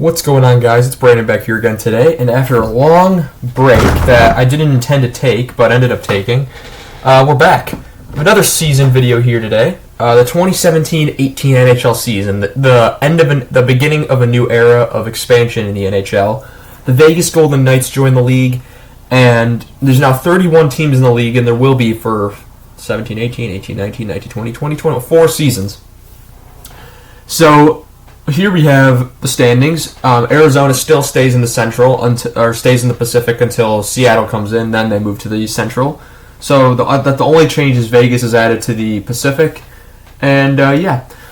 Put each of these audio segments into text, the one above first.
What's going on, guys? It's Brandon back here again today, and after a long break that I didn't intend to take, but ended up taking, we're back. Another season video here today. The 2017-18 NHL season, the beginning of a new era of expansion in the NHL. The Vegas Golden Knights joined the league, and there's now 31 teams in the league, and there will be for 17-18, 18-19, 19-20, 20-21, 4 seasons. So here we have the standings. Arizona still stays in the Central or stays in the Pacific until Seattle comes in. Then they move to the Central. So the only change is Vegas is added to the Pacific. And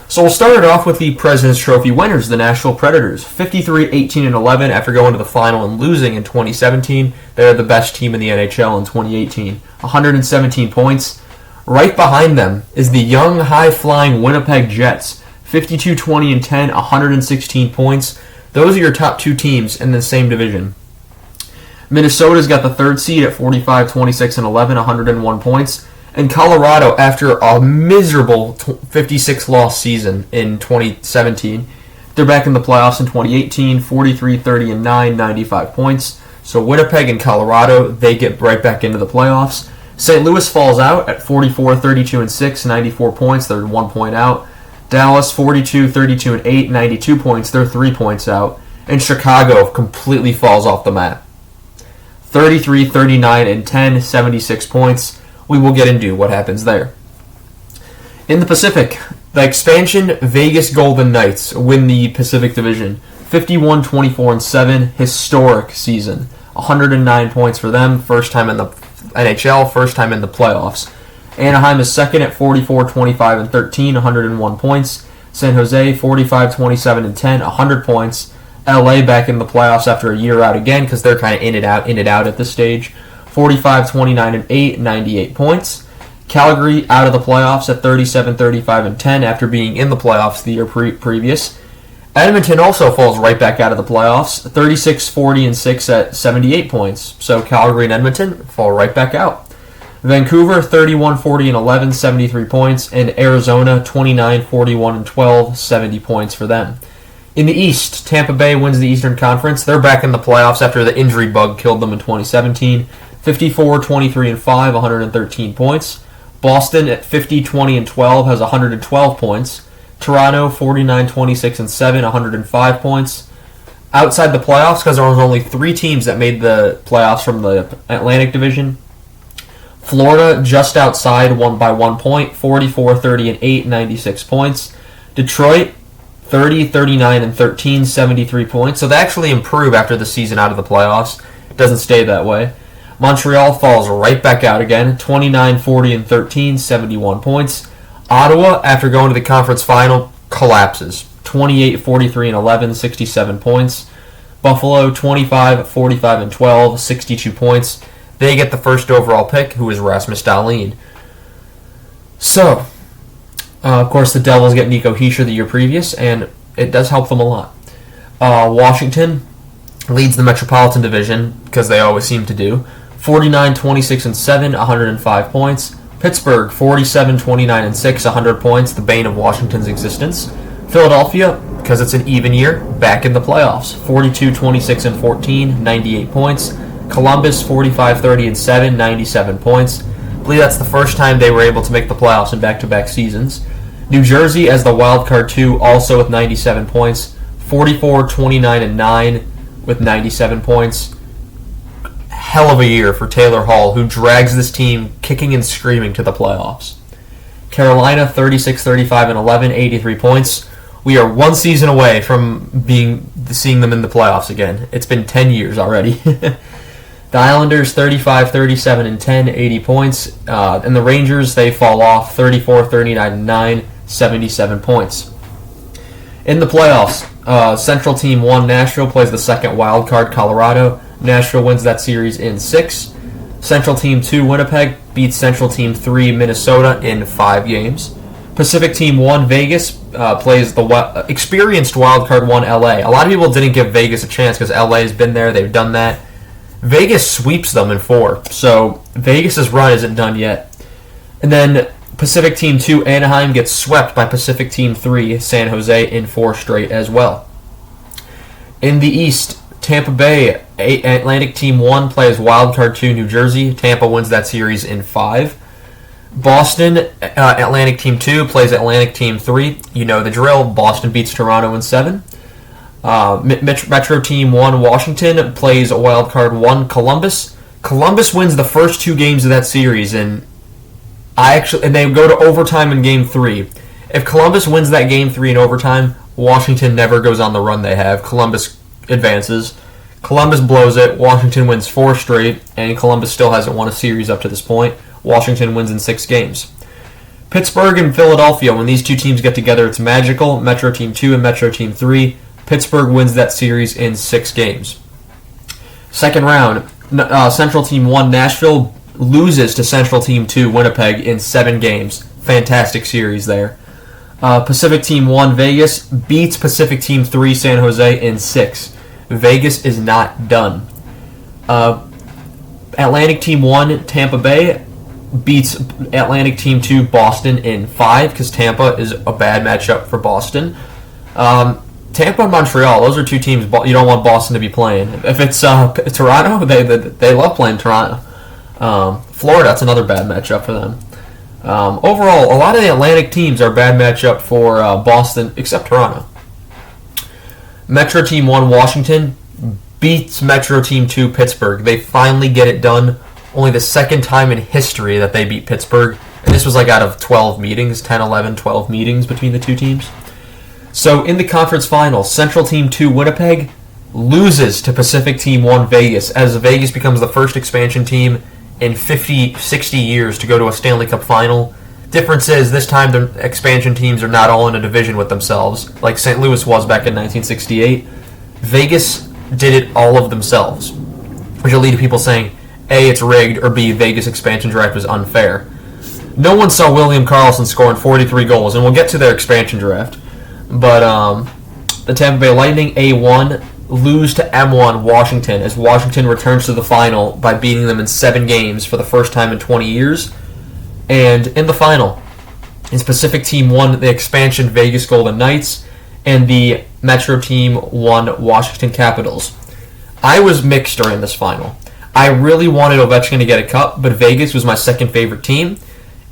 so we'll start it off with the President's Trophy winners, the Nashville Predators, 53-18-11 after going to the final and losing in 2017. They're the best team in the NHL in 2018, 117 points. Right behind them is the young, high-flying Winnipeg Jets. 52-20-10, 116 points. Those are your top two teams in the same division. Minnesota's got the third seed at 45-26-11, 101 points. And Colorado, after a miserable 56-loss season in 2017, they're back in the playoffs in 2018, 43-30-9, 95 points. So Winnipeg and Colorado, they get right back into the playoffs. St. Louis falls out at 44-32-6, 94 points. They're 1 point out. Dallas, 42-32-8, 92 points. They're 3 points out. And Chicago completely falls off the map. 33-39-10, 76 points. We will get into what happens there. In the Pacific, the expansion Vegas Golden Knights win the Pacific Division. 51-24-7, historic season. 109 points for them. First time in the NHL, first time in the playoffs. Anaheim is second at 44-25-13, 101 points. San Jose, 45-27-10, 100 points. LA back in the playoffs after a year out again because they're kind of in and out at this stage. 45-29-8, 98 points. Calgary out of the playoffs at 37-35-10 after being in the playoffs the year previous. Edmonton also falls right back out of the playoffs, 36-40-6 at 78 points. So Calgary and Edmonton fall right back out. Vancouver, 31-40-11, 73 points, and Arizona, 29-41-12, 70 points for them. In the East, Tampa Bay wins the Eastern Conference. They're back in the playoffs after the injury bug killed them in 2017. 54-23-5, 113 points. Boston at 50-20-12 has 112 points. Toronto, 49-26-7, 105 points. Outside the playoffs, because there was only 3 teams that made the playoffs from the Atlantic Division, Florida just outside, won by 1 point, 44-30-8, 96 points. Detroit, 30-39-13, 73 points. So they actually improve after the season out of the playoffs. It doesn't stay that way. Montreal falls right back out again, 29-40-13, 71 points. Ottawa, after going to the conference final, collapses, 28-43-11, 67 points. Buffalo, 25-45-12, 62 points. They get the first overall pick, who is Rasmus Dahlin. So, of course, the Devils get Nico Hischier the year previous, and it does help them a lot. Washington leads the Metropolitan Division, because they always seem to do. 49-26-7, 105 points. Pittsburgh, 47-29-6, 100 points, the bane of Washington's existence. Philadelphia, because it's an even year, back in the playoffs. 42-26-14, 98 points. Columbus, 45-30-7, 97 points. I believe that's the first time they were able to make the playoffs in back-to-back seasons. New Jersey as the wild card 2, also with 97 points. 44-29-9 with 97 points. Hell of a year for Taylor Hall, who drags this team kicking and screaming to the playoffs. Carolina, 36-35-11, 83 points. We are 1 season away from seeing them in the playoffs again. It's been 10 years already. The Islanders, 35-37-10, 80 points. And the Rangers, they fall off, 34-39-9, 77 points. In the playoffs, Central Team 1, Nashville, plays the second wild card, Colorado. Nashville wins that series in 6. Central Team 2, Winnipeg, beats Central Team 3, Minnesota, in 5 games. Pacific Team 1, Vegas, plays the experienced wild card 1, LA. A lot of people didn't give Vegas a chance because LA's been there, they've done that. Vegas sweeps them in 4, so Vegas' run isn't done yet. And then Pacific Team 2, Anaheim, gets swept by Pacific Team 3, San Jose, in 4 straight as well. In the East, Tampa Bay, Atlantic Team 1 plays Wildcard 2 New Jersey. Tampa wins that series in 5. Boston, Atlantic Team 2 plays Atlantic Team 3. You know the drill. Boston beats Toronto in 7. Metro Team 1 Washington plays Wildcard 1 Columbus. Columbus wins the first 2 games of that series, and they go to overtime in Game 3. If Columbus wins that Game 3 in overtime, Washington never goes on the run they have. Columbus advances. Columbus blows it. Washington wins 4 straight, and Columbus still hasn't won a series up to this point. Washington wins in 6 games. Pittsburgh and Philadelphia, when these two teams get together, it's magical. Metro Team 2 and Metro Team 3. Pittsburgh wins that series in 6 games. Second round, Central Team 1 Nashville loses to Central Team 2 Winnipeg in 7 games. Fantastic series there. Pacific Team 1 Vegas beats Pacific Team 3 San Jose in 6. Vegas is not done. Atlantic Team 1 Tampa Bay beats Atlantic Team 2 Boston in 5 because Tampa is a bad matchup for Boston. Tampa and Montreal, those are 2 teams you don't want Boston to be playing. If it's Toronto, they love playing Toronto. Florida, that's another bad matchup for them. Overall, a lot of the Atlantic teams are a bad matchup for Boston, except Toronto. Metro Team 1 Washington beats Metro Team 2 Pittsburgh. They finally get it done. Only the second time in history that they beat Pittsburgh. And this was like out of 12 meetings, 10, 11, 12 meetings between the 2 teams. So in the conference finals, Central Team 2 Winnipeg loses to Pacific Team 1 Vegas, as Vegas becomes the first expansion team in 50, 60 years to go to a Stanley Cup final. Difference is, this time the expansion teams are not all in a division with themselves, like St. Louis was back in 1968. Vegas did it all of themselves, which will lead to people saying, A, it's rigged, or B, Vegas expansion draft was unfair. No one saw William Karlsson scoring 43 goals, and we'll get to their expansion draft. But the Tampa Bay Lightning, A1, lose to M1 Washington as Washington returns to the final by beating them in 7 games for the first time in 20 years. And in the final, it's Pacific Team 1, the expansion Vegas Golden Knights, and the Metro Team 1 Washington Capitals. I was mixed during this final. I really wanted Ovechkin to get a cup, but Vegas was my second favorite team.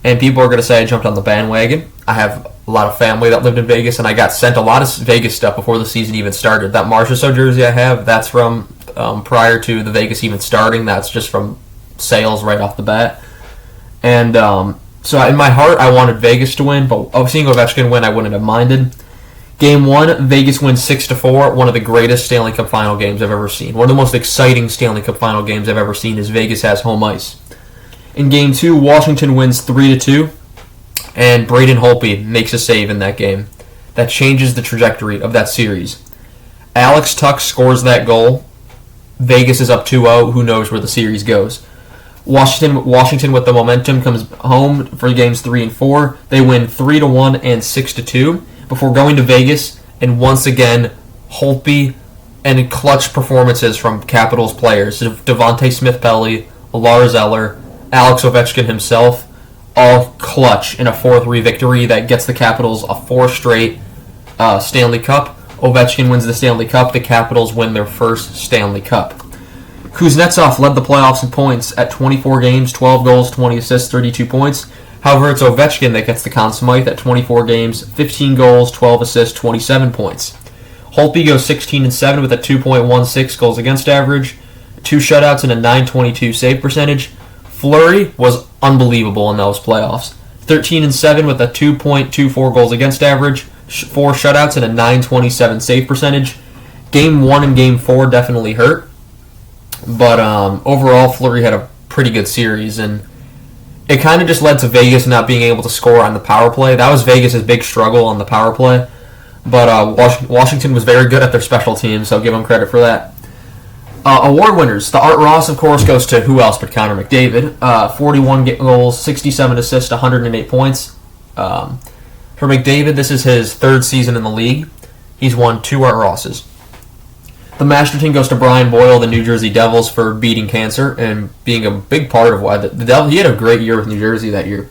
And people are going to say I jumped on the bandwagon. I have a lot of family that lived in Vegas, and I got sent a lot of Vegas stuff before the season even started. That Marchessault jersey I have, that's from prior to the Vegas even starting. That's just from sales right off the bat. And so in my heart, I wanted Vegas to win, but seeing Ovechkin win, I wouldn't have minded. Game 1, Vegas wins 6-4. One of the greatest Stanley Cup final games I've ever seen. One of the most exciting Stanley Cup final games I've ever seen is Vegas has home ice. In Game 2, Washington wins 3-2, and Braden Holtby makes a save in that game. That changes the trajectory of that series. Alex Tuch scores that goal. Vegas is up 2-0. Who knows where the series goes? Washington with the momentum comes home for Games 3 and 4. They win 3-1 and 6-2 before going to Vegas, and once again, Holtby and clutch performances from Capitals players. Devontae Smith-Pelly, Lars Eller, Alex Ovechkin himself, all clutch in a 4-3 victory that gets the Capitals a 4 straight Stanley Cup. Ovechkin wins the Stanley Cup. The Capitals win their first Stanley Cup. Kuznetsov led the playoffs in points at 24 games, 12 goals, 20 assists, 32 points. However, it's Ovechkin that gets the Conn Smythe at 24 games, 15 goals, 12 assists, 27 points. Holtby goes 16-7 with a 2.16 goals against average, 2 shutouts, and a .922 save percentage. Fleury was unbelievable in those playoffs. 13-7 with a 2.24 goals against average, 4 shutouts, and a .927 save percentage. Game 1 and Game 4 definitely hurt, but overall Fleury had a pretty good series, and it kind of just led to Vegas not being able to score on the power play. That was Vegas' big struggle on the power play, but Washington was very good at their special teams, so I'll give them credit for that. Award winners. The Art Ross, of course, goes to who else but Connor McDavid. 41 goals, 67 assists, 108 points. For McDavid, this is his 3rd season in the league. He's won 2 Art Rosses. The Masterton goes to Brian Boyle, the New Jersey Devils, for beating cancer and being a big part of why the Devil. He had a great year with New Jersey that year.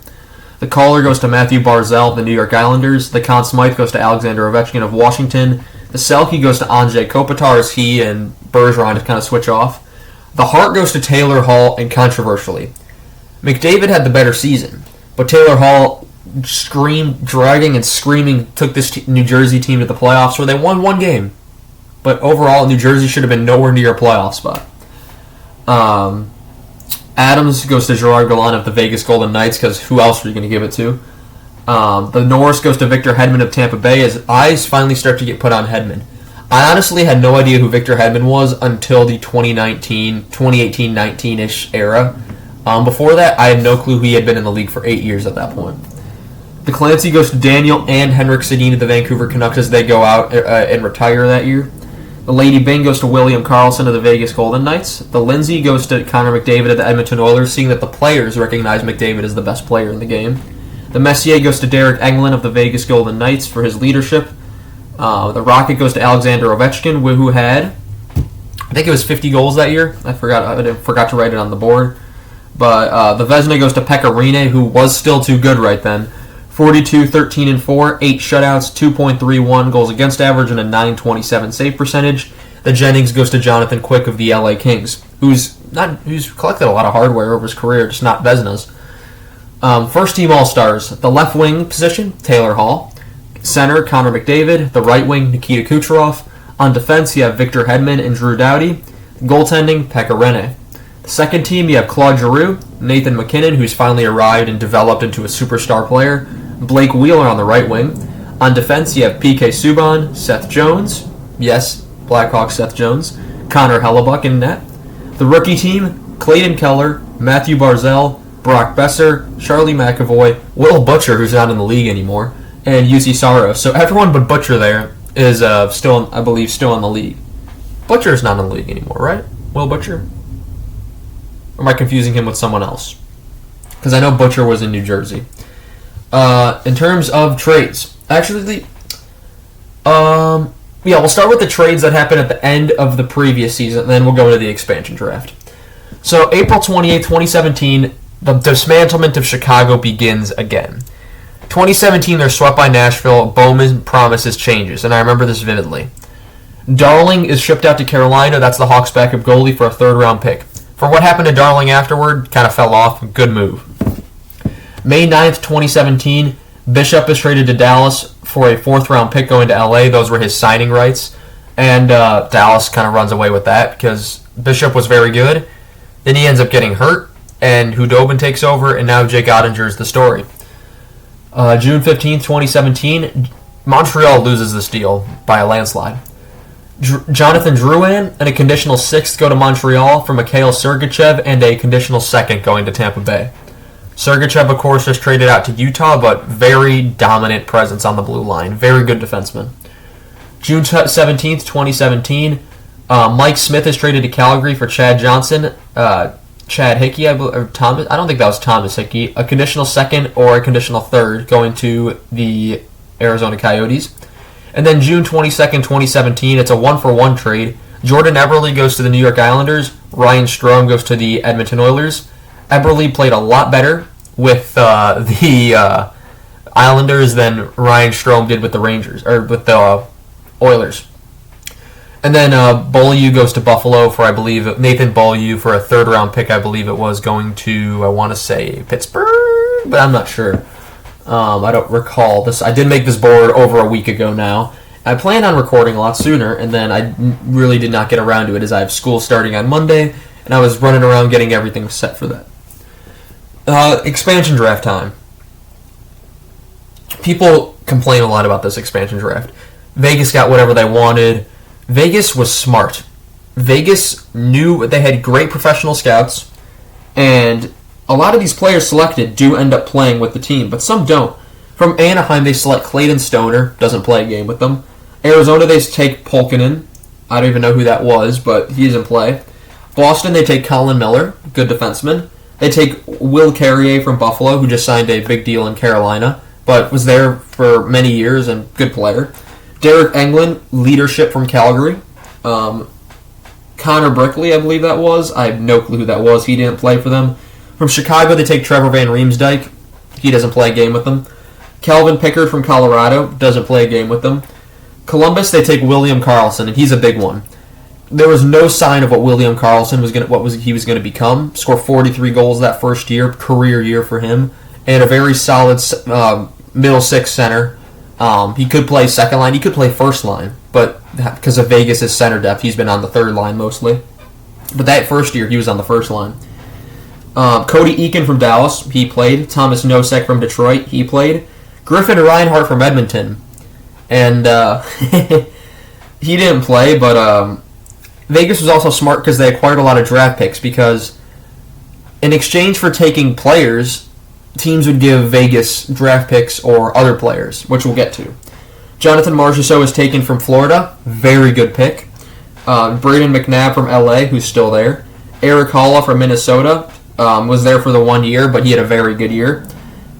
The Calder goes to Matthew Barzal of the New York Islanders. The Conn Smythe goes to Alexander Ovechkin of Washington. The Selke goes to Anze Kopitar as he and Bergeron to kind of switch off. The Hart goes to Taylor Hall, and controversially, McDavid had the better season, but Taylor Hall dragging and screaming took this New Jersey team to the playoffs where they won one game. But overall, New Jersey should have been nowhere near a playoff spot. Adams goes to Gerard Gallant of the Vegas Golden Knights because who else are you going to give it to? The Norris goes to Victor Hedman of Tampa Bay as eyes finally start to get put on Hedman. I honestly had no idea who Victor Hedman was until the 2018-19-ish era. Before that, I had no clue he had been in the league for 8 years at that point. The Clancy goes to Daniel and Henrik Sedin of the Vancouver Canucks as they go out and retire that year. The Lady Byng goes to William Karlsson of the Vegas Golden Knights. The Lindsay goes to Connor McDavid of the Edmonton Oilers, seeing that the players recognize McDavid as the best player in the game. The Messier goes to Derek Engelland of the Vegas Golden Knights for his leadership. The Rocket goes to Alexander Ovechkin, who had, I think it was 50 goals that year. I forgot to write it on the board. But the Vezina goes to Pekka Rinne, who was still too good right then. 42, 13, and 4, 8 shutouts, 2.31 goals against average, and a .927 save percentage. The Jennings goes to Jonathan Quick of the LA Kings, who's collected a lot of hardware over his career, just not Vezinas. First team All-Stars. The left wing position, Taylor Hall. Center, Connor McDavid. The right wing, Nikita Kucherov. On defense, you have Victor Hedman and Drew Doughty. Goaltending, Pekka Rinne. The second team, you have Claude Giroux, Nathan McKinnon, who's finally arrived and developed into a superstar player. Blake Wheeler on the right wing. On defense, you have PK Subban, Seth Jones. Yes, Blackhawks Seth Jones. Connor Hellebuck in net. The rookie team, Clayton Keller, Matthew Barzal, Brock Besser, Charlie McAvoy, Will Butcher, who's not in the league anymore, and UC Saros. So everyone but Butcher there is still, I believe, still in the league. Butcher's not in the league anymore, right? Will Butcher? Or am I confusing him with someone else? Because I know Butcher was in New Jersey. In terms of trades, actually, we'll start with the trades that happened at the end of the previous season, and then we'll go into the expansion draft. So, April 28, 2017, the dismantlement of Chicago begins again. 2017, they're swept by Nashville. Bowman promises changes, and I remember this vividly. Darling is shipped out to Carolina. That's the Hawks' backup goalie for a third-round pick. For what happened to Darling afterward, kind of fell off. Good move. May 9th, 2017, Bishop is traded to Dallas for a fourth-round pick going to LA. Those were his signing rights. And Dallas kind of runs away with that because Bishop was very good. Then he ends up getting hurt, and Hudobin takes over, and now Jake Ottinger is the story. June 15th, 2017, Montreal loses this deal by a landslide. Jonathan Drouin and a conditional sixth go to Montreal for Mikhail Sergachev and a conditional second going to Tampa Bay. Sergachev, of course, just traded out to Utah, but very dominant presence on the blue line. Very good defenseman. June 17th, 2017, Mike Smith is traded to Calgary for Chad Johnson. Chad Hickey, or Thomas, I don't think that was Thomas Hickey. A conditional second or a conditional third going to the Arizona Coyotes. And then June 22nd, 2017, it's a one-for-one trade. Jordan Eberle goes to the New York Islanders. Ryan Strome goes to the Edmonton Oilers. Eberle played a lot better with the Islanders than Ryan Strome did with the Rangers or with the Oilers. And then Beaulieu goes to Buffalo for, I believe, Nathan Beaulieu for a third-round pick. I believe it was going to, I want to say Pittsburgh, but I'm not sure. I don't recall this. I did make this board over a week ago now. I planned on recording a lot sooner, and then I really did not get around to it as I have school starting on Monday, and I was running around getting everything set for that. Expansion draft time. People complain a lot about this expansion draft. Vegas got whatever they wanted. Vegas was smart. Vegas knew they had great professional scouts, and a lot of these players selected do end up playing with the team, but some don't. From Anaheim, they select Clayton Stoner, doesn't play a game with them. Arizona, they take Polkinen. I don't even know who that was, but he's in play. Boston, they take Colin Miller, good defenseman. They take Will Carrier from Buffalo, who just signed a big deal in Carolina, but was there for many years and good player. Derek Engelland, leadership from Calgary. Connor Brickley, I believe that was. I have no clue who that was. He didn't play for them. From Chicago, they take Trevor Van Riemsdyk. He doesn't play a game with them. Calvin Pickard from Colorado doesn't play a game with them. Columbus, they take William Karlsson, and he's a big one. There was no sign of what William Karlsson he was going to become. Scored 43 goals that first year, career year for him, and a very solid middle six center. He could play second line, he could play first line, but because of Vegas' center depth, he's been on the third line mostly. But that first year, he was on the first line. Cody Eakin from Dallas, he played. Thomas Nosek from Detroit, he played. Griffin Reinhart from Edmonton, and he didn't play, but Vegas was also smart because they acquired a lot of draft picks, because in exchange for taking players, teams would give Vegas draft picks or other players, which we'll get to. Jonathan Marchessault was taken from Florida, very good pick. Braden McNabb from LA, who's still there. Eric Halla from Minnesota was there for the 1 year, but he had a very good year.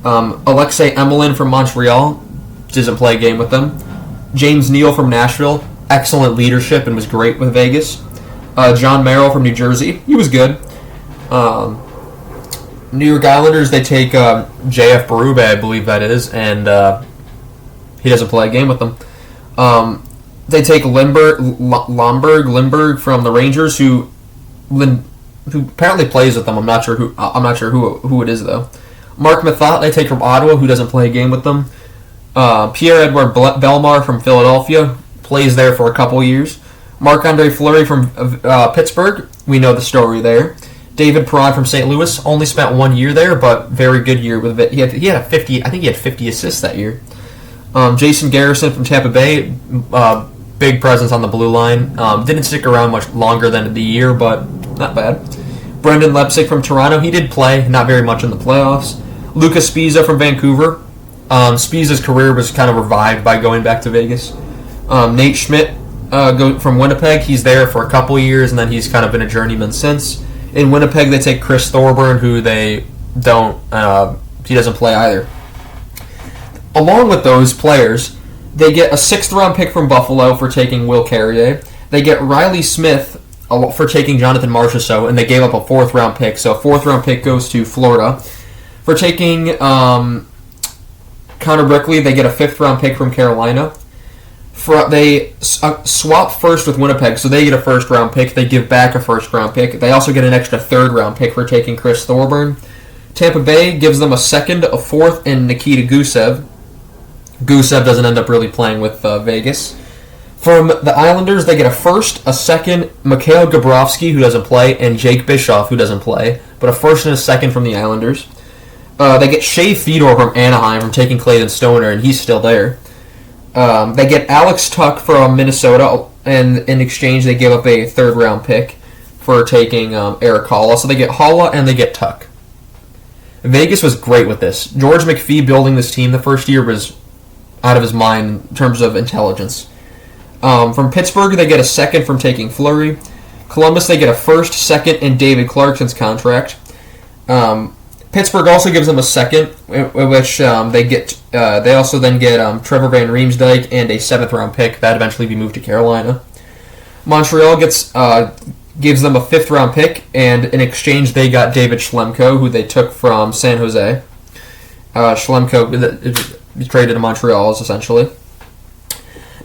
Alexei Emelin from Montreal doesn't play a game with them. James Neal from Nashville, excellent leadership and was great with Vegas. John Merrill from New Jersey, he was good. New York Islanders, they take J.F. Berube, I believe that is, and he doesn't play a game with them. They take Lindberg from the Rangers, who apparently plays with them. I'm not sure who it is though. Mark Mathot, they take from Ottawa, who doesn't play a game with them. Pierre-Edouard Bellemare from Philadelphia, plays there for a couple years. Marc-Andre Fleury from Pittsburgh, we know the story there. David Perron from St. Louis only spent 1 year there, but very good year with it. He had 50. I think he had 50 assists that year. Jason Garrison from Tampa Bay, big presence on the blue line. Didn't stick around much longer than the year, but not bad. Brendan Leipzig from Toronto, he did play, not very much in the playoffs. Lucas Spiza from Vancouver. Spiza's career was kind of revived by going back to Vegas. Nate Schmidt from Winnipeg, he's there for a couple years, and then he's kind of been a journeyman since. In Winnipeg, they take Chris Thorburn, who he doesn't play either. Along with those players, they get a 6th-round pick from Buffalo for taking Will Carrier. They get Riley Smith for taking Jonathan Marchessault, and they gave up a 4th-round pick. So a 4th-round pick goes to Florida. For taking Connor Brickley, they get a 5th-round pick from Carolina. They swap first with Winnipeg, so they get a 1st-round pick. They give back a 1st-round pick. They also get an extra 3rd-round pick for taking Chris Thorburn. Tampa Bay gives them a 2nd, a 4th, and Nikita Gusev. Gusev doesn't end up really playing with Vegas. From the Islanders, they get a 1st, a 2nd, Mikhail Gabrovsky, who doesn't play, and Jake Bischoff, who doesn't play, but a 1st and a 2nd from the Islanders. They get Shea Theodore from Anaheim from taking Clayton Stoner, and he's still there. They get Alex Tuck from Minnesota, and in exchange they give up a 3rd-round pick for taking Eric Halla. So they get Halla and they get Tuck. Vegas was great with this. George McPhee building this team the first year was out of his mind in terms of intelligence. From Pittsburgh, they get a 2nd from taking Fleury. Columbus, they get a 1st, 2nd, and David Clarkson's contract. Pittsburgh also gives them a 2nd, which they get. They also then get Trevor Van Riemsdyk and a 7th-round pick that eventually be moved to Carolina. Montreal gives them a 5th-round pick, and in exchange they got David Schlemko, who they took from San Jose. Schlemko traded to Montreal, essentially.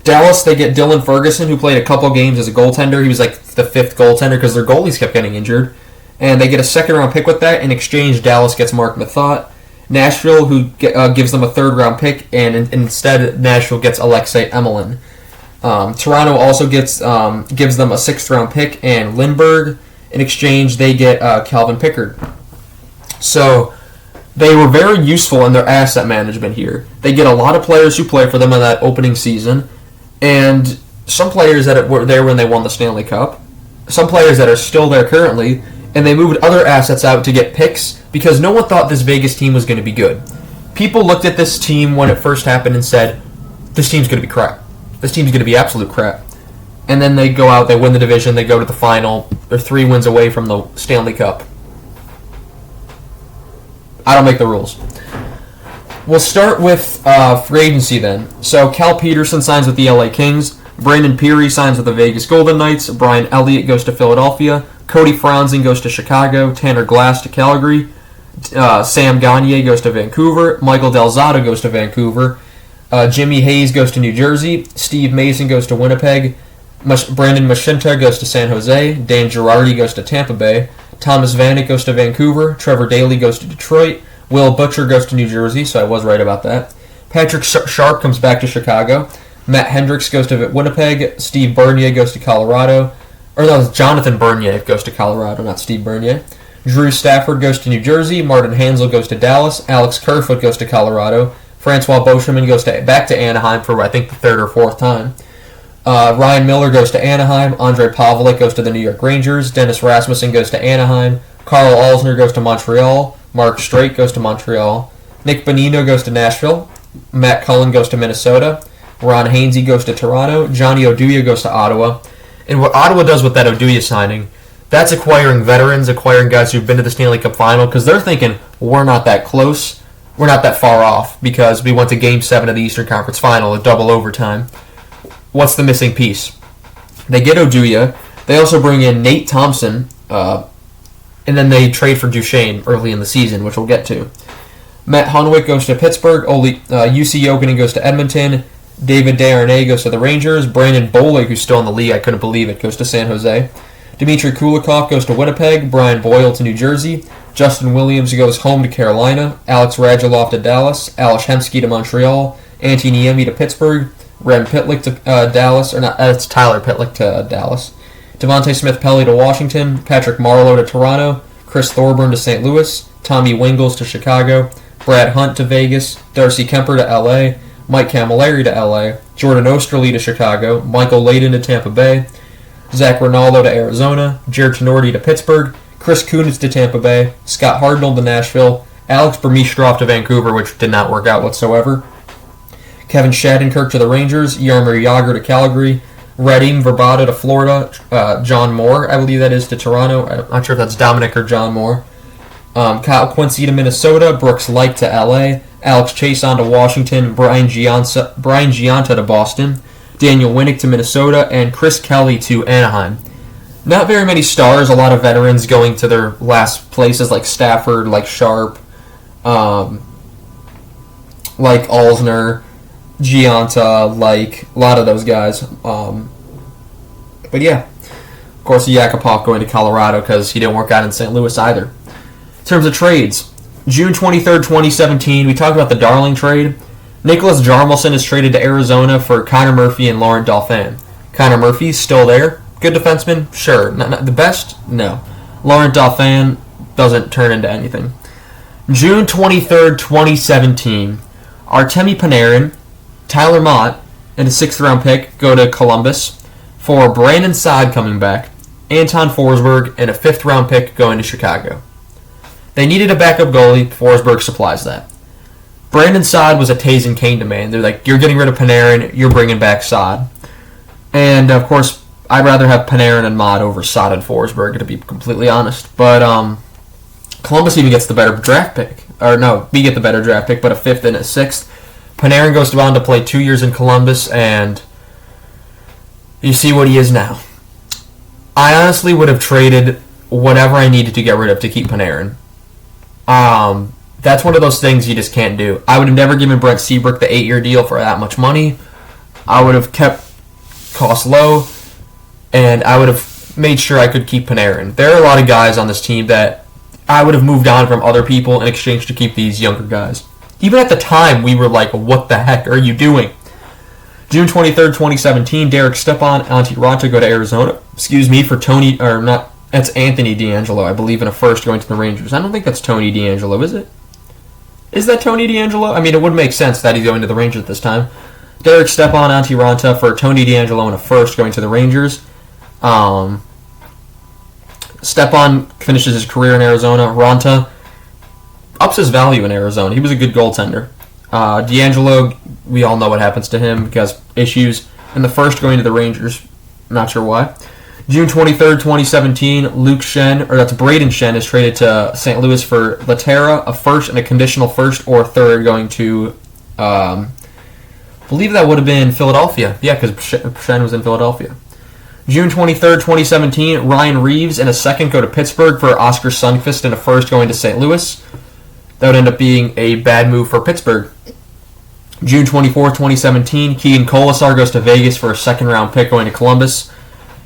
Dallas, they get Dylan Ferguson, who played a couple games as a goaltender. He was like the 5th goaltender because their goalies kept getting injured. And they get a 2nd-round pick with that. In exchange, Dallas gets Mark Mathot. Nashville, who gives them a 3rd-round pick, and instead Nashville gets Alexei Emelin. Toronto also gives them a 6th-round pick and Lindberg. In exchange, they get Calvin Pickard. So they were very useful in their asset management here. They get a lot of players who play for them in that opening season, and some players that were there when they won the Stanley Cup, some players that are still there currently, and they moved other assets out to get picks because no one thought this Vegas team was going to be good. People looked at this team when it first happened and said, this team's going to be crap. This team's going to be absolute crap. And then they go out, they win the division, they go to the final. They're 3 wins away from the Stanley Cup. I don't make the rules. We'll start with free agency then. So Cal Peterson signs with the LA Kings. Brandon Peary signs with the Vegas Golden Knights. Brian Elliott goes to Philadelphia. Cody Franzen goes to Chicago. Tanner Glass to Calgary. Sam Gagner goes to Vancouver. Michael Del Zotto goes to Vancouver. Jimmy Hayes goes to New Jersey. Steve Mason goes to Winnipeg. Brandon Machinta goes to San Jose. Dan Girardi goes to Tampa Bay. Thomas Vanek goes to Vancouver. Trevor Daley goes to Detroit. Will Butcher goes to New Jersey, so I was right about that. Patrick Sharp comes back to Chicago. Matt Hendricks goes to Winnipeg. Steve Bernier goes to Colorado. Or no, Jonathan Bernier goes to Colorado, not Steve Bernier. Drew Stafford goes to New Jersey. Martin Hansel goes to Dallas. Alex Kerfoot goes to Colorado. Francois Beauchemin goes back to Anaheim for, I think, the third or fourth time. Ryan Miller goes to Anaheim. Andrei Pavlik goes to the New York Rangers. Dennis Rasmussen goes to Anaheim. Carl Alsner goes to Montreal. Mark Streit goes to Montreal. Nick Bonino goes to Nashville. Matt Cullen goes to Minnesota. Ron Hainsey goes to Toronto. Johnny Oduya goes to Ottawa. And what Ottawa does with that Oduya signing, that's acquiring veterans, acquiring guys who've been to the Stanley Cup Final, because they're thinking, we're not that close, we're not that far off, because we went to Game 7 of the Eastern Conference Final, a double overtime. What's the missing piece? They get Oduya. They also bring in Nate Thompson, and then they trade for Duchesne early in the season, which we'll get to. Matt Hunwick goes to Pittsburgh. UC Jokinen goes to Edmonton. David Desharnais goes to the Rangers. Brandon Bollig, who's still in the league, I couldn't believe it, goes to San Jose. Dmitry Kulikov goes to Winnipeg. Brian Boyle to New Jersey. Justin Williams goes home to Carolina. Alex Radulov to Dallas. Alex Hemsky to Montreal. Antti Niemi to Pittsburgh. Rem Pitlick to Dallas. Or not, it's Tyler Pitlick to Dallas. Devontae Smith-Pelly to Washington. Patrick Marleau to Toronto. Chris Thorburn to St. Louis. Tommy Wingles to Chicago. Brad Hunt to Vegas. Darcy Kemper to L.A. Mike Camilleri to L.A., Jordan Osterley to Chicago, Michael Layden to Tampa Bay, Zach Rinaldo to Arizona, Jared Tenorti to Pittsburgh, Chris Kunitz to Tampa Bay, Scott Hartnell to Nashville, Alex Burmistrov to Vancouver, which did not work out whatsoever, Kevin Shattenkirk to the Rangers, Jaromir Jagr to Calgary, Radim Verbata to Florida, John Moore, I believe that is, to Toronto. I'm not sure if that's Dominic or John Moore. Kyle Quincy to Minnesota, Brooks Light to L.A., Alex Chason to Washington, Brian Gianta to Boston, Daniel Winnick to Minnesota, and Chris Kelly to Anaheim. Not very many stars, a lot of veterans going to their last places like Stafford, like Sharp, like Alsner, Gianta, like a lot of those guys. But yeah, of course, Yakupov going to Colorado because he didn't work out in St. Louis either. In terms of trades, June 23rd, 2017, we talked about the Darling trade. Nicholas Jarmelson is traded to Arizona for Connor Murphy and Laurent Dauphin. Connor Murphy's still there. Good defenseman? Sure. Not the best? No. Laurent Dauphin doesn't turn into anything. June 23rd, 2017, Artemi Panarin, Tyler Mott, and a 6th-round pick go to Columbus for Brandon Saad coming back, Anton Forsberg, and a 5th-round pick going to Chicago. They needed a backup goalie. Forsberg supplies that. Brandon Saad was a Tays and Kane demand. They're like, you're getting rid of Panarin, you're bringing back Saad. And, of course, I'd rather have Panarin and Mott over Saad and Forsberg, to be completely honest. But Columbus even gets the better draft pick. Or, no, we get the better draft pick, but a 5th and a 6th. Panarin goes on to play 2 years in Columbus, and you see what he is now. I honestly would have traded whatever I needed to get rid of to keep Panarin. That's one of those things you just can't do. I would have never given Brent Seabrook the 8-year deal for that much money. I would have kept costs low, and I would have made sure I could keep Panarin. There are a lot of guys on this team that I would have moved on from other people in exchange to keep these younger guys. Even at the time, we were like, what the heck are you doing? June 23rd, 2017, Derek Stepan, Antti Raanta go to Arizona. For Tony, or not, that's Anthony DeAngelo, I believe, in a 1st going to the Rangers. I don't think that's Tony DeAngelo, is it? Is that Tony DeAngelo? I mean, it would make sense that he's going to the Rangers at this time. Derek Stepan, Antti Raanta for Tony DeAngelo in a 1st going to the Rangers. Stepan finishes his career in Arizona. Raanta ups his value in Arizona. He was a good goaltender. DeAngelo, we all know what happens to him because issues. In the 1st going to the Rangers. Not sure why. June 23rd, 2017, Luke Shen, or that's Braden Shen, is traded to St. Louis for Laterra, a 1st and a conditional 1st or 3rd going to, I believe that would have been Philadelphia. Yeah, because Shen was in Philadelphia. June 23rd, 2017, Ryan Reeves and a 2nd go to Pittsburgh for Oscar Sundqvist and a 1st going to St. Louis. That would end up being a bad move for Pittsburgh. June 24th, 2017, Keegan Colasar goes to Vegas for a second-round pick going to Columbus.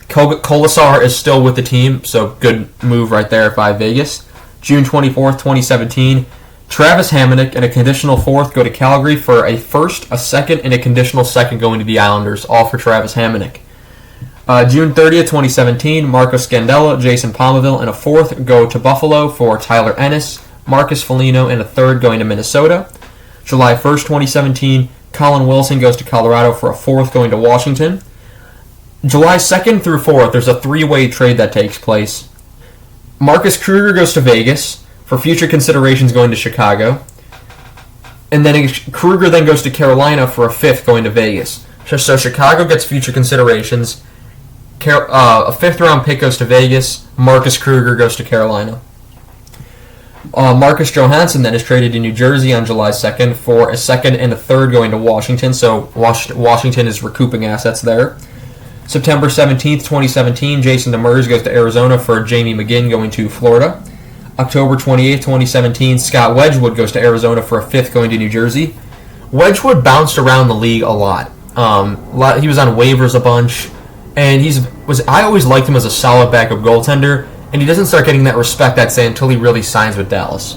Colasar is still with the team, so good move right there by Vegas. June 24th, 2017, Travis Hamonic and a conditional fourth go to Calgary for a first, a second, and a conditional second going to the Islanders, all for Travis Hamonic. June 30th, 2017, Marco Scandella, Jason Palmaville, and a fourth go to Buffalo for Tyler Ennis, Marcus Foligno, and a third going to Minnesota. July 1st, 2017, Colin Wilson goes to Colorado for a fourth going to Washington. July 2nd through 4th, there's a three-way trade that takes place. Marcus Kruger goes to Vegas for future considerations going to Chicago. And then Kruger then goes to Carolina for a fifth going to Vegas. So Chicago gets future considerations. A fifth-round pick goes to Vegas. Marcus Kruger goes to Carolina. Marcus Johansson then is traded to New Jersey on July 2nd for a second and a third going to Washington. So Washington is recouping assets there. September 17th, 2017, Jason Demers goes to Arizona for Jamie McGinn going to Florida. October 28th, 2017, Scott Wedgwood goes to Arizona for a fifth going to New Jersey. Wedgwood bounced around the league a lot. He was on waivers a bunch, and I always liked him as a solid backup goaltender, and he doesn't start getting that respect, I'd say, until he really signs with Dallas.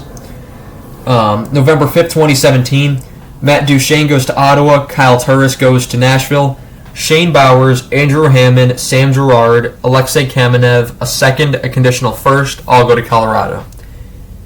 November 5th, 2017, Matt Duchene goes to Ottawa, Kyle Turris goes to Nashville, Shane Bowers, Andrew Hammond, Sam Girard, Alexei Kamenev, a second, a conditional first, all go to Colorado.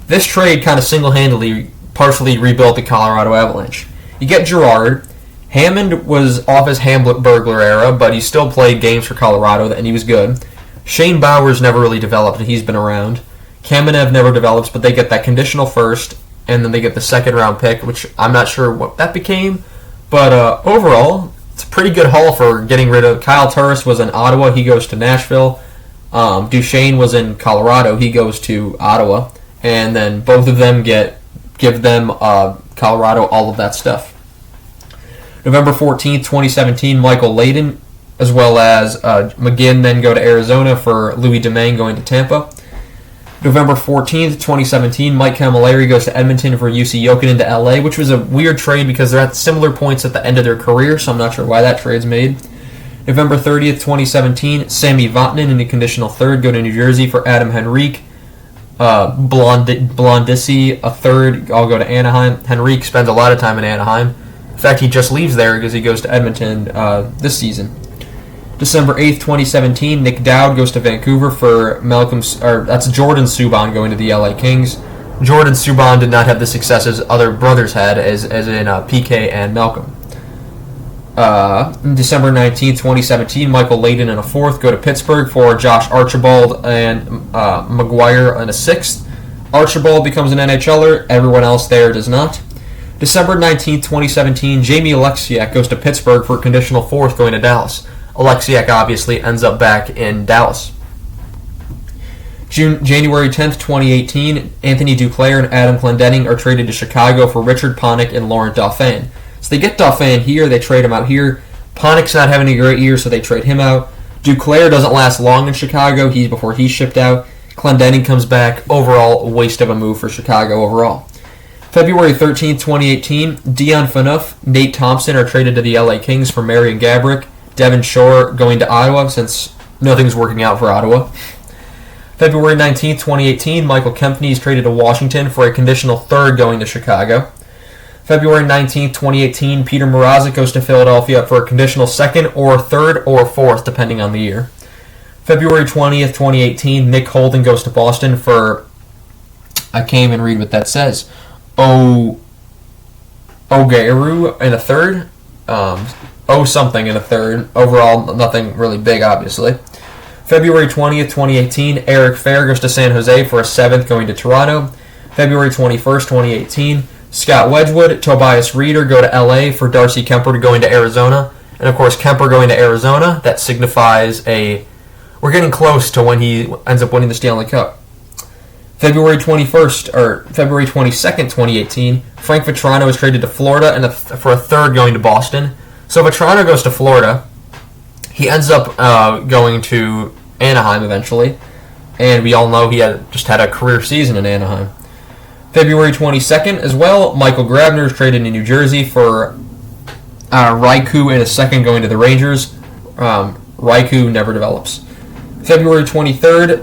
This trade kind of single-handedly partially rebuilt the Colorado Avalanche. You get Girard. Hammond was off his Hamburglar era, but he still played games for Colorado, and he was good. Shane Bowers never really developed, and he's been around. Kamenev never develops, but they get that conditional first, and then they get the second-round pick, which I'm not sure what that became. But overall, it's a pretty good haul for getting rid of. Kyle Turris was in Ottawa. He goes to Nashville. Duchene was in Colorado. He goes to Ottawa. And then both of them give them Colorado all of that stuff. November 14th, 2017, Michael Layden, as well as McGinn, then go to Arizona for Louis Domingue going to Tampa. November 14th, 2017, Mike Camilleri goes to Edmonton for UC Jokinen to LA, which was a weird trade because they're at similar points at the end of their career, so I'm not sure why that trade's made. November 30th, 2017, Sammy Vatanen in a conditional third go to New Jersey for Adam Henrique. Blondisi, a third, all go to Anaheim. Henrique spends a lot of time in Anaheim. In fact, he just leaves there because he goes to Edmonton this season. December 8th, 2017, Nick Dowd goes to Vancouver for that's Jordan Subban going to the LA Kings. Jordan Subban did not have the success his other brothers had, as in PK and Malcolm. December 19th, 2017, Michael Layden and a fourth go to Pittsburgh for Josh Archibald and McGuire and a sixth. Archibald becomes an NHLer, everyone else there does not. December 19th, 2017, Jamie Alexiak goes to Pittsburgh for a conditional fourth going to Dallas. Alexiak obviously ends up back in Dallas. January 10th, 2018, Anthony Duclair and Adam Clendenning are traded to Chicago for Richard Panik and Laurent Dauphin. So they get Dauphin here, they trade him out here. Panik's not having a great year, so they trade him out. Duclair doesn't last long in Chicago before he's shipped out. Clendenning comes back. Overall, a waste of a move for Chicago overall. February 13th, 2018, Dion Phaneuf, Nate Thompson are traded to the LA Kings for Marian Gaborik. Devin Shore going to Ottawa since nothing's working out for Ottawa. February 19th, 2018, Michael Kempney is traded to Washington for a conditional third going to Chicago. February 19th, 2018, Peter Mrazek goes to Philadelphia for a conditional second or third or fourth, depending on the year. February 20th, 2018, Nick Holden goes to Boston for, I can't even read what that says, Ogeru in a third, something in a third. Overall, nothing really big, obviously. February 20th, 2018, Eric Fair goes to San Jose for a seventh going to Toronto. February 21st, 2018, Scott Wedgwood, Tobias Reeder go to LA for Darcy Kemper going to Arizona. And of course, Kemper going to Arizona, that signifies we're getting close to when he ends up winning the Stanley Cup. February 22nd, 2018, Frank Vatrano is traded to Florida for a third going to Boston. So Vatrano goes to Florida. He ends up going to Anaheim eventually. And we all know he just had a career season in Anaheim. February 22nd as well, Michael Grabner is traded to New Jersey for Raikou in a second going to the Rangers. Raikou never develops. February 23rd,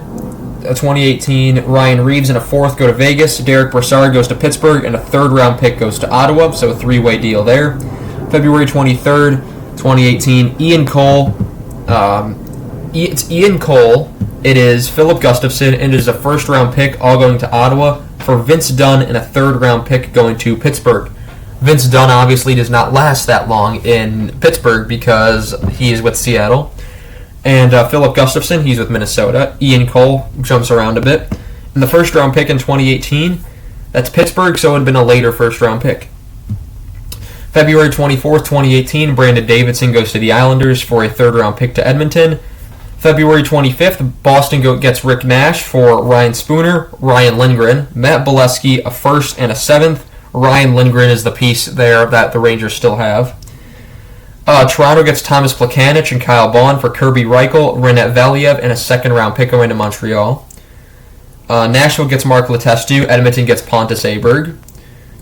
2018, Ryan Reeves in a fourth go to Vegas. Derek Brassard goes to Pittsburgh, and a third-round pick goes to Ottawa, so a three-way deal there. February 23rd, 2018, Ian Cole. It's Ian Cole. It is Philip Gustafson, and it is a first-round pick all going to Ottawa for Vince Dunn, and a third-round pick going to Pittsburgh. Vince Dunn obviously does not last that long in Pittsburgh because he is with Seattle. And Philip Gustafson, he's with Minnesota. Ian Cole jumps around a bit. And the first-round pick in 2018, that's Pittsburgh, so it would have been a later first-round pick. February 24th, 2018, Brandon Davidson goes to the Islanders for a third-round pick to Edmonton. February 25th, Boston gets Rick Nash for Ryan Spooner, Ryan Lindgren, Matt Bolesky, a first and a seventh. Ryan Lindgren is the piece there that the Rangers still have. Toronto gets Thomas Plekanec and Kyle Baun for Kirby Reichel, Renat Valiev, and a second-round pick going to Montreal. Nashville gets Mark Letestu. Edmonton gets Pontus Aberg.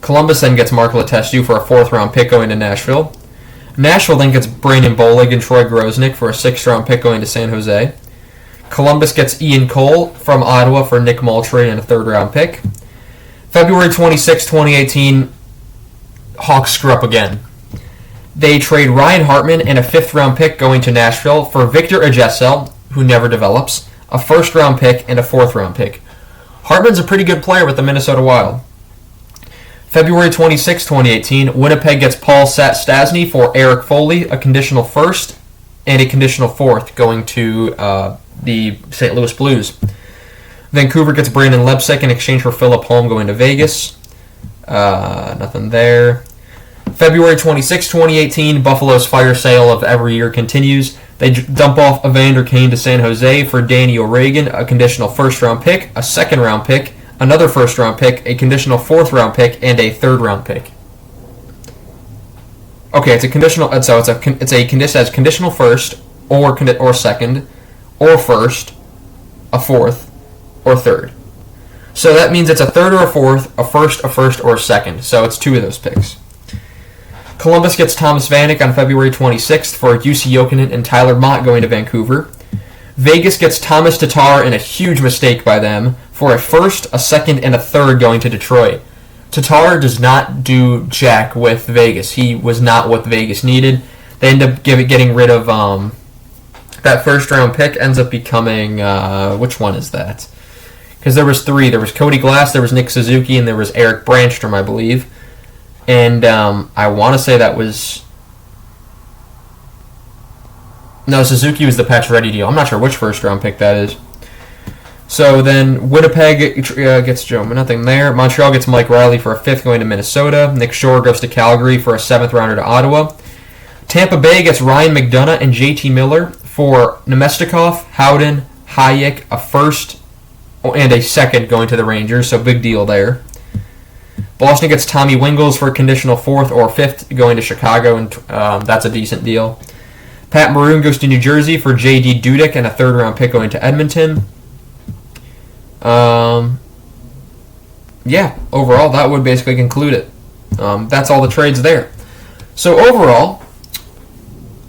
Columbus then gets Mark Letestu for a fourth-round pick going to Nashville. Nashville then gets Brandon Bolig and Troy Grosnick for a sixth-round pick going to San Jose. Columbus gets Ian Cole from Ottawa for Nick Moultrie and a third-round pick. February 26, 2018, Hawks screw up again. They trade Ryan Hartman and a fifth-round pick going to Nashville for Victor Ejdsell, who never develops, a first-round pick, and a fourth-round pick. Hartman's a pretty good player with the Minnesota Wild. February 26, 2018, Winnipeg gets Paul Stastny for Eric Foley, a conditional first, and a conditional fourth going to the St. Louis Blues. Vancouver gets Brandon Lebsick in exchange for Philip Holm going to Vegas. Nothing there. February 26, 2018, Buffalo's fire sale of every year continues. They dump off Evander Kane to San Jose for Danny O'Regan, a conditional first-round pick, a second-round pick, another first-round pick, a conditional fourth-round pick, and a third-round pick. Okay, it's a conditional. So it's a condition as conditional first, or second, or first, a fourth, or third. So that means it's a third or a fourth, a first, or a second. So it's two of those picks. Columbus gets Thomas Vanek on February 26th for Jussi Jokinen and Tyler Mott going to Vancouver. Vegas gets Thomas Tatar in a huge mistake by them for a first, a second, and a third going to Detroit. Tatar does not do jack with Vegas. He was not what Vegas needed. They end up getting rid of that first-round pick, ends up becoming, which one is that? Because there was three. There was Cody Glass, there was Nick Suzuki, and there was Eric Branstrom, I believe. And I want to say that was... No, Suzuki was the Pacioretty deal. I'm not sure which first-round pick that is. So then Winnipeg gets Joe, nothing there. Montreal gets Mike Riley for a fifth going to Minnesota. Nick Shore goes to Calgary for a seventh-rounder to Ottawa. Tampa Bay gets Ryan McDonough and JT Miller for Nemestikov, Howden, Hayek, a first and a second going to the Rangers, so big deal there. Boston gets Tommy Wingles for a conditional fourth or fifth going to Chicago, and that's a decent deal. Pat Maroon goes to New Jersey for J.D. Dudek and a third-round pick going to Edmonton. Yeah, overall, that would basically conclude it. That's all the trades there. So overall,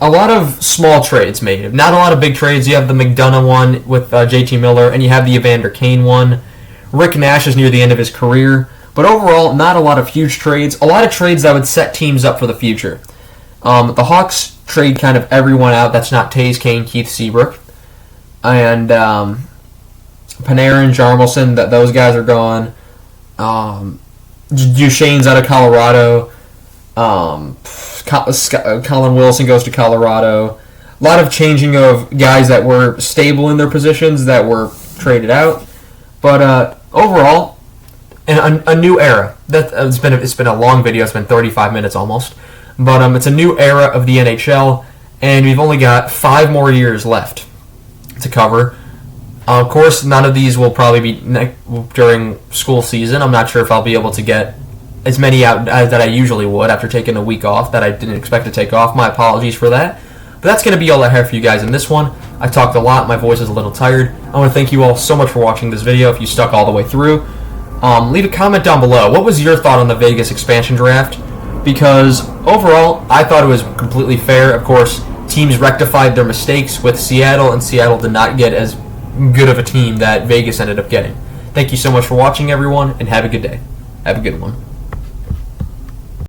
a lot of small trades made. Not a lot of big trades. You have the McDonough one with JT Miller, and you have the Evander Kane one. Rick Nash is near the end of his career. But overall, not a lot of huge trades. A lot of trades that would set teams up for the future. The Hawks trade kind of everyone out that's not Taze, Kane, Keith Seabrook. And Panarin, Jarmelson, those guys are gone. Duchesne's out of Colorado. Colin Wilson goes to Colorado. A lot of changing of guys that were stable in their positions that were traded out. But overall, a new era. It's been a long video. It's been 35 minutes almost. But it's a new era of the NHL, and we've only got 5 more years left to cover. Of course, none of these will probably be during school season. I'm not sure if I'll be able to get as many out that I usually would after taking a week off that I didn't expect to take off. My apologies for that. But that's going to be all I have for you guys in this one. I talked a lot. My voice is a little tired. I want to thank you all so much for watching this video. If you stuck all the way through, leave a comment down below. What was your thought on the Vegas expansion draft? because overall, I thought it was completely fair. Of course, teams rectified their mistakes with Seattle, and Seattle did not get as good of a team that Vegas ended up getting. Thank you so much for watching, everyone, and have a good day. Have a good one.